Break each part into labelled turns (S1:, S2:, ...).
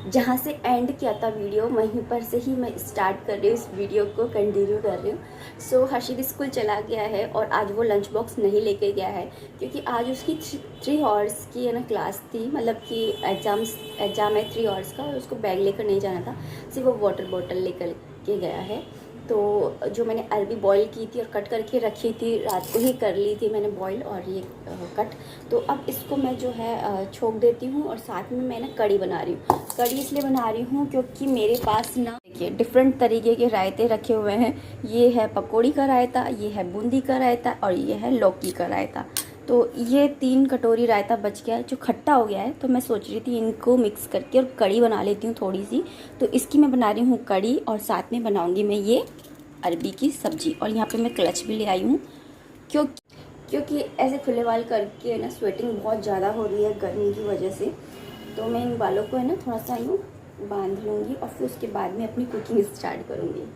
S1: जहाँ से एंड किया था वीडियो वहीं पर से ही मैं स्टार्ट कर रही हूँ, इस वीडियो को कंटिन्यू कर रही हूँ। सो हर्षित स्कूल चला गया है और आज वो लंच बॉक्स नहीं लेके गया है क्योंकि आज उसकी 3 आवर्स की है ना क्लास थी, मतलब कि एग्ज़ाम है 3 आवर्स का, और उसको बैग लेकर नहीं जाना था, सिर्फ वो वाटर बॉटल लेकर के गया है। तो जो मैंने अरबी बॉईल की थी और कट करके रखी थी, रात को ही कर ली थी मैंने बॉईल और ये कट। तो अब इसको मैं जो है छोंक देती हूँ और साथ में मैं ना कड़ी बना रही हूँ। कड़ी इसलिए बना रही हूँ क्योंकि मेरे पास ना देखिए डिफरेंट तरीके के रायते रखे हुए हैं। ये है पकौड़ी का रायता, ये है बूंदी का रायता और ये है लौकी का रायता। तो ये 3 कटोरी रायता बच गया है जो खट्टा हो गया है, तो मैं सोच रही थी इनको मिक्स करके और कड़ी बना लेती हूँ थोड़ी सी। तो इसकी मैं बना रही हूँ कड़ी और साथ में बनाऊँगी मैं ये अरबी की सब्ज़ी। और यहाँ पे मैं क्लच भी ले आई हूँ क्योंकि ऐसे खुले बाल करके ना स्वेटिंग बहुत ज़्यादा हो रही है गर्मी की वजह से। तो मैं इन बालों को है ना थोड़ा सा यूँ बांध लूँगी और फिर उसके बाद में अपनी कुकिंग स्टार्ट करूँगी।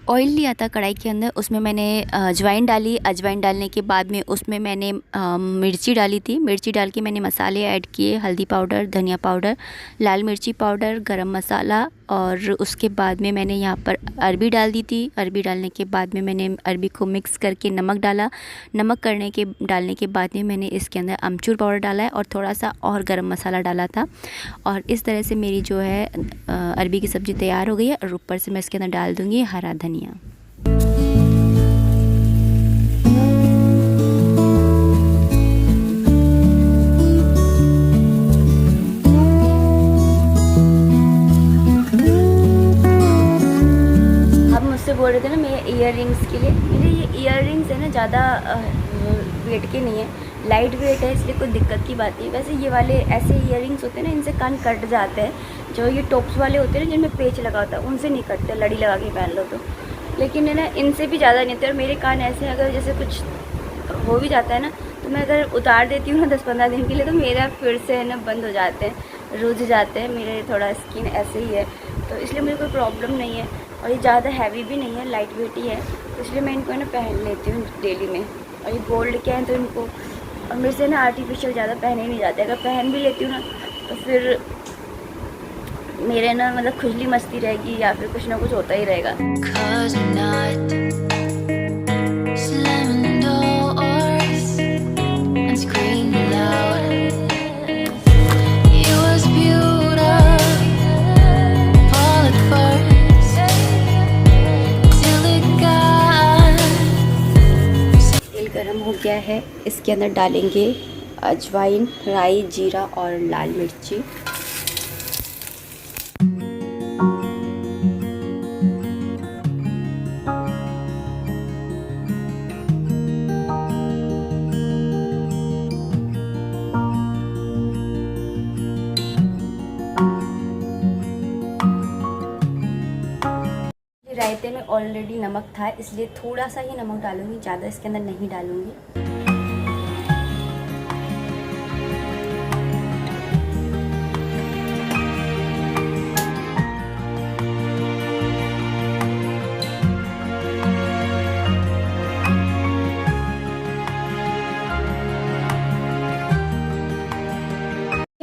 S1: ऑयल लिया था कढ़ाई के अंदर, उसमें मैंने अजवाइन डाली। अजवाइन डालने के बाद में उसमें मैंने मिर्ची डाली थी। मिर्ची डाल के मैंने मसाले ऐड किए, हल्दी पाउडर, धनिया पाउडर, लाल मिर्ची पाउडर, गरम मसाला, और उसके बाद में मैंने यहाँ पर अरबी डाल दी थी। अरबी डालने के बाद में मैंने अरबी को मिक्स करके नमक डाला। नमक डालने के बाद में मैंने इसके अंदर अमचूर पाउडर डाला है और थोड़ा सा और गरम मसाला डाला था। और इस तरह से मेरी जो है अरबी की सब्ज़ी तैयार हो गई है। और ऊपर से मैं इसके अंदर डाल दूँगी हरा धनिया। बोल रहे थे ना मेरे ईयर रिंग्स के लिए, मेरे ये ईयर रिंग्स है ना ज़्यादा वेट के नहीं है, लाइट वेट है, इसलिए कोई दिक्कत की बात नहीं। वैसे ये वाले ऐसे ईयर रिंग्स होते हैं ना, इनसे कान कट जाते हैं। जो ये टॉप्स वाले होते हैं ना जिनमें पेच लगा होता है, उनसे नहीं कटते, लड़ी लगा के पहन लो तो। लेकिन है ना इनसे भी ज़्यादा नहीं होते। और मेरे कान ऐसे अगर जैसे कुछ हो भी जाता है ना, तो मैं अगर उतार देती हूँ ना 10-15 दिन के लिए, तो मेरा फिर से है ना बंद हो जाते हैं, रुझ जाते हैं। मेरे थोड़ा स्किन ऐसे ही है, तो इसलिए मुझे कोई प्रॉब्लम नहीं है। और ये ज़्यादा हैवी भी नहीं है, लाइट वेट ही है, तो इसलिए मैं इनको है ना पहन लेती हूँ डेली में। और ये गोल्ड के हैं तो इनको, और मेरे से ना आर्टिफिशियल ज़्यादा पहने ही नहीं जाते। अगर पहन भी लेती हूँ ना तो फिर मेरे ना मतलब खुजली मस्ती रहेगी या फिर कुछ ना कुछ होता ही रहेगा। गरम हो गया है, इसके अंदर डालेंगे अजवाइन, राई, जीरा और लाल मिर्ची। रायते में ऑलरेडी नमक था, इसलिए थोड़ा सा ही नमक डालूंगी, ज़्यादा इसके अंदर नहीं डालूंगी।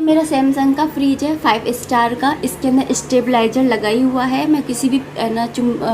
S1: मेरा सैमसंग का फ्रिज है 5 स्टार का, इसके अंदर स्टेबलाइजर लगाई हुआ है। मैं किसी भी ना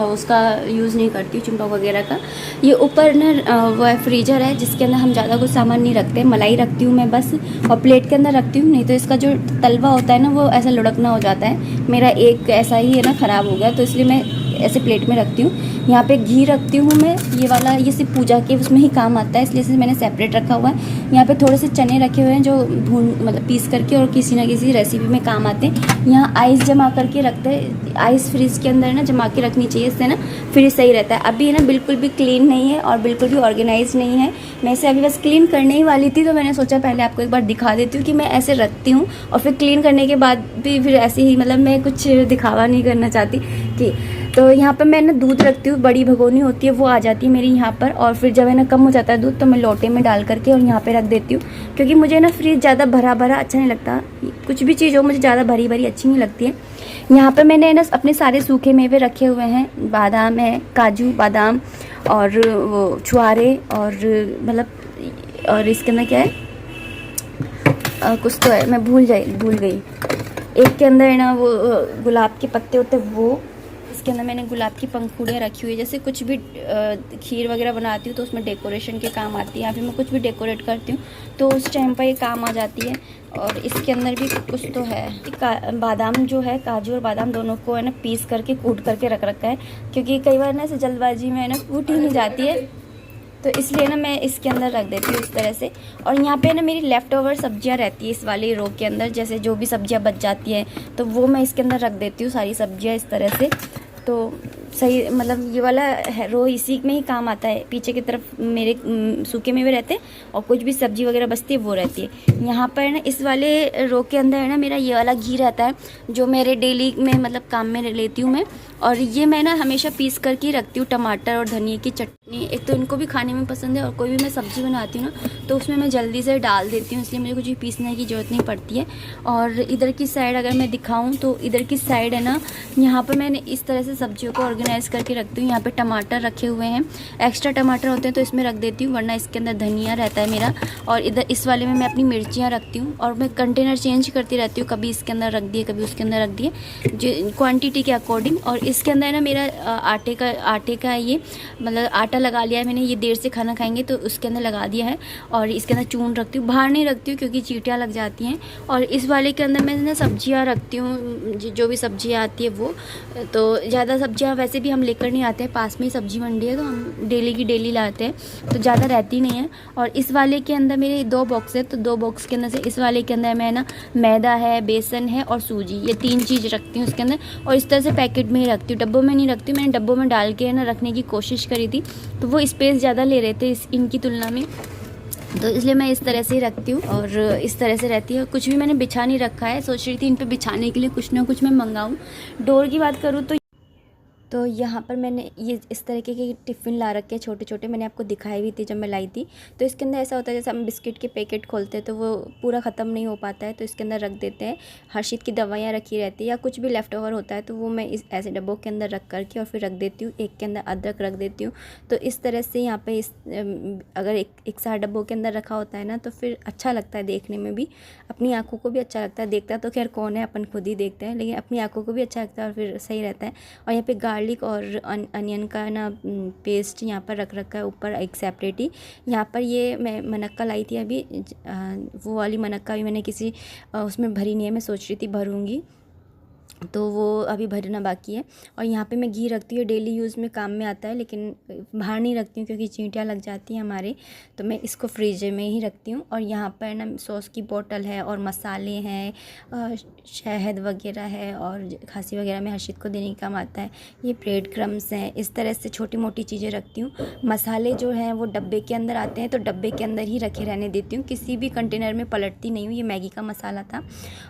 S1: उसका यूज़ नहीं करती, चुम्बक वगैरह का। ये ऊपर ना वो है फ्रीजर है जिसके अंदर हम ज़्यादा कुछ सामान नहीं रखते। मलाई रखती हूँ मैं बस, और प्लेट के अंदर रखती हूँ, नहीं तो इसका जो तलवा होता है ना वो ऐसा लुढ़कना हो जाता है। मेरा एक ऐसा ही है ना ख़राब हो गया, तो इसलिए मैं ऐसे प्लेट में रखती हूँ। यहाँ पे घी रखती हूँ मैं, ये वाला, ये सिर्फ पूजा के उसमें ही काम आता है, इसलिए इसे मैंने सेपरेट रखा हुआ है। यहाँ पे थोड़े से चने रखे हुए हैं जो मतलब पीस करके और किसी ना किसी रेसिपी में काम आते हैं। यहाँ आइस जमा करके रखते हैं, आइस फ्रिज के अंदर ना जमा के रखनी चाहिए, इससे ना फिर सही रहता है। अभी ना बिल्कुल भी क्लीन नहीं है और बिल्कुल भी ऑर्गेनाइज नहीं है। मैं इसे अभी बस क्लीन करने ही वाली थी, तो मैंने सोचा पहले आपको एक बार दिखा देती हूँ कि मैं ऐसे रखती हूँ, और फिर क्लीन करने के बाद भी फिर ऐसे ही, मतलब मैं कुछ दिखावा नहीं करना चाहती कि। तो यहाँ पर मैं ना दूध रखती हूँ, बड़ी भगोनी होती है वो आ जाती है मेरी यहाँ पर, और फिर जब है ना कम हो जाता है दूध तो मैं लोटे में डाल करके और यहाँ पे रख देती हूँ, क्योंकि मुझे ना फ्रिज ज़्यादा भरा भरा अच्छा नहीं लगता। कुछ भी चीज़ हो मुझे ज़्यादा भरी भरी अच्छी नहीं लगती है। यहाँ पर मैंने ना अपने सारे सूखे मेवे रखे हुए हैं, बादाम है, काजू बादाम और वो छुआरे, और मतलब और इसके अंदर क्या है कुछ तो है, मैं भूल गई। एक के अंदर है ना वो गुलाब के पत्ते होते हैं वो, इसके अंदर मैंने गुलाब की पंखुड़ियाँ रखी हुई है। जैसे कुछ भी खीर वगैरह बनाती हूँ तो उसमें डेकोरेशन के काम आती है, या फिर मैं कुछ भी डेकोरेट करती हूँ तो उस टाइम पर ये काम आ जाती है। और इसके अंदर भी कुछ तो है, बादाम जो है, काजू और बादाम दोनों को है ना पीस करके कूट करके रख रखा है, क्योंकि कई बार ना ऐसे जल्दबाजी में है ना कूट ही नहीं जाती है, तो इसलिए ना मैं इसके अंदर रख देती हूँ इस तरह से। और यहाँ पे ना मेरी लेफ़्ट ओवर सब्जियाँ रहती है इस वाली रो के अंदर, जैसे जो भी सब्जियाँ बच जाती हैं तो वो मैं इसके अंदर रख देती हूँ, सारी सब्जियाँ इस तरह से। तो सही, मतलब ये वाला रो इसी में ही काम आता है। पीछे की तरफ मेरे सूखे मेवे रहते हैं और कुछ भी सब्जी वगैरह बचती है वो रहती है। यहाँ पर ना इस वाले रो के अंदर है ना मेरा ये वाला घी रहता है, जो मेरे डेली में मतलब काम में लेती हूँ मैं। और ये मैं ना हमेशा पीस करके ही रखती हूँ, टमाटर और धनिया की चटनी। एक तो इनको भी खाने में पसंद है, और कोई भी मैं सब्ज़ी बनाती हूँ ना तो उसमें मैं जल्दी से डाल देती हूँ, इसलिए मुझे कुछ भी पीसने की ज़रूरत नहीं पड़ती है। और इधर की साइड अगर मैं दिखाऊँ तो इधर की साइड है ना, यहाँ पर मैंने इस तरह से सब्जियों को ऑर्गेनाइज करके रखती हूँ। यहाँ पे टमाटर रखे हुए हैं, एक्स्ट्रा टमाटर होते हैं तो इसमें रख देती हूँ, वरना इसके अंदर धनिया रहता है मेरा। और इधर इस वाले में मैं अपनी मिर्चियाँ रखती हूँ, और मैं कंटेनर चेंज करती रहती हूँ, कभी इसके अंदर रख दिए कभी उसके अंदर रख दिए, जो क्वांटिटी के अकॉर्डिंग। और इसके अंदर ना मेरा आटे का ये मतलब आटा लगा लिया है मैंने, ये देर से खाना खाएंगे तो उसके अंदर लगा दिया है। और इसके अंदर चून रखती हूँ, बाहर नहीं रखती हूँ क्योंकि चींटियाँ लग जाती हैं। और इस वाले के अंदर मैं ना सब्जियाँ रखती हूँ, जो भी सब्जियाँ आती है वो। तो ज़्यादा सब्जियाँ वैसे भी हम लेकर नहीं आते हैं, पास में ही सब्जी मंडी है तो हम डेली की डेली लाते हैं, तो ज़्यादा रहती नहीं है। और इस वाले के अंदर मेरे 2 बॉक्स है, तो 2 बॉक्स के अंदर से इस वाले के अंदर मैं ना मैदा है, बेसन है और सूजी, ये 3 चीज़ रखती हूँ उसके अंदर। और इस तरह से पैकेट में ही रखती हूँ, डब्बों में नहीं रखती हूँ। मैंने डब्बों में डाल के ना रखने की कोशिश करी थी तो वो स्पेस ज़्यादा ले रहे थे इनकी तुलना में, तो इसलिए मैं इस तरह से ही रखती हूँ। और इस तरह से रहती है। कुछ भी मैंने बिछा नहीं रखा है, सोच रही थी इन पे बिछाने के लिए कुछ ना कुछ मैं मंगाऊँ। डोर की बात करूँ तो यहाँ पर मैंने ये इस तरीके के टिफ़िन ला रखे हैं छोटे छोटे, मैंने आपको दिखाई भी थी जब मैं लाई थी। तो इसके अंदर ऐसा होता है जैसे हम बिस्किट के पैकेट खोलते हैं तो वो पूरा ख़त्म नहीं हो पाता है, तो इसके अंदर रख देते हैं। हर्षित की दवाइयाँ रखी रहती है या कुछ भी लेफ़्ट ओवर होता है तो वो मैं इस ऐसे डब्बों के अंदर रख करके और फिर रख देती हूँ। एक के अंदर अदरक रख देती हूँ। तो इस तरह से यहाँ पर अगर एक साथ डब्बों के अंदर रखा होता है ना तो फिर अच्छा लगता है देखने में भी, अपनी आँखों को भी अच्छा लगता है। देखता तो खैर कौन है, अपन खुद ही देखते हैं, लेकिन अपनी आँखों को भी अच्छा लगता है और फिर सही रहता है। और यहाँ पे गार्लिक और अनियन का ना पेस्ट यहाँ पर रख रखा है ऊपर एक सेपरेट ही। यहाँ पर ये मैं मनक्का लाई थी अभी, वो वाली मनक्का भी मैंने किसी उसमें भरी नहीं है, मैं सोच रही थी भरूँगी, तो वो अभी भरना बाकी है। और यहाँ पे मैं घी रखती हूँ, डेली यूज़ में काम में आता है, लेकिन बाहर नहीं रखती हूँ क्योंकि चींटियाँ लग जाती हैं हमारे, तो मैं इसको फ्रीजर में ही रखती हूँ। और यहाँ पर ना सॉस की बोतल है और मसाले हैं, शहद वगैरह है, और खांसी वगैरह में हर्षित को देने का काम आता है। ये ब्रेड क्रम्स हैं, इस तरह से छोटी मोटी चीज़ें रखती हूँ। मसाले जो हैं वो डब्बे के अंदर आते हैं तो डब्बे के अंदर ही रखे रहने देती हूँ, किसी भी कंटेनर में पलटती नहीं हूँ। ये मैगी का मसाला था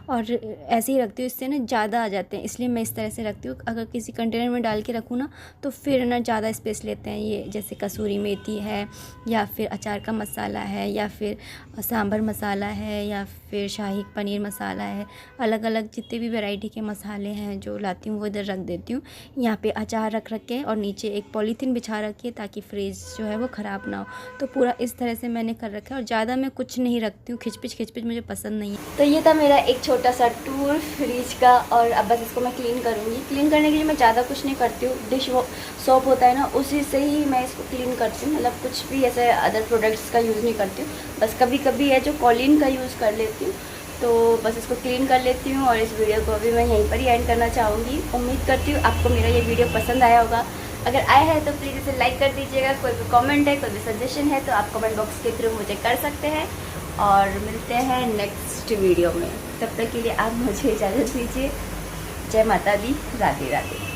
S1: और ऐसे ही रखती हूँ, इससे ना ज़्यादा जाते हैं, इसलिए मैं इस तरह से रखती हूँ। अगर किसी कंटेनर में डाल के रखूँ ना तो फिर ना ज़्यादा स्पेस लेते हैं। ये जैसे कसूरी मेथी है या फिर अचार का मसाला है या फिर सांभर मसाला है या फिर शाही पनीर मसाला है, अलग अलग जितने भी वैरायटी के मसाले हैं जो लाती हूँ वो इधर रख देती हूँ। यहाँ पे अचार रख के और नीचे एक पॉलीथीन बिछा रखी है ताकि फ्रिज जो है वो ख़राब ना हो। तो पूरा इस तरह से मैंने कर रखा है और ज़्यादा मैं कुछ नहीं रखती हूँ, खिचपिच मुझे पसंद नहीं है। तो ये था मेरा एक छोटा सा टूर फ्रिज का, और अब बस इसको मैं क्लीन करूँगी। क्लीन करने के लिए मैं ज़्यादा कुछ नहीं करती हूँ, डिश सोप होता है ना उसी से ही मैं इसको क्लीन करती हूँ, मतलब कुछ भी ऐसे अदर प्रोडक्ट्स का यूज़ नहीं करती हूँ। बस कभी कभी है जो कॉलिन का यूज़ कर लेती हूँ, तो बस इसको क्लीन कर लेती हूँ और इस वीडियो को भी मैं यहीं पर ही एंड करना चाहूँगी। उम्मीद करती हूँ आपको मेरा ये वीडियो पसंद आया होगा। अगर आया है तो प्लीज़ इसे लाइक कर दीजिएगा। कोई भी कमेंट है, कोई भी सजेशन है तो आप कमेंट बॉक्स के थ्रू मुझे कर सकते हैं। और मिलते हैं नेक्स्ट वीडियो में। तब तक के लिए आप मुझे इजाज़त दीजिए। जय माता दी, राधे राधे।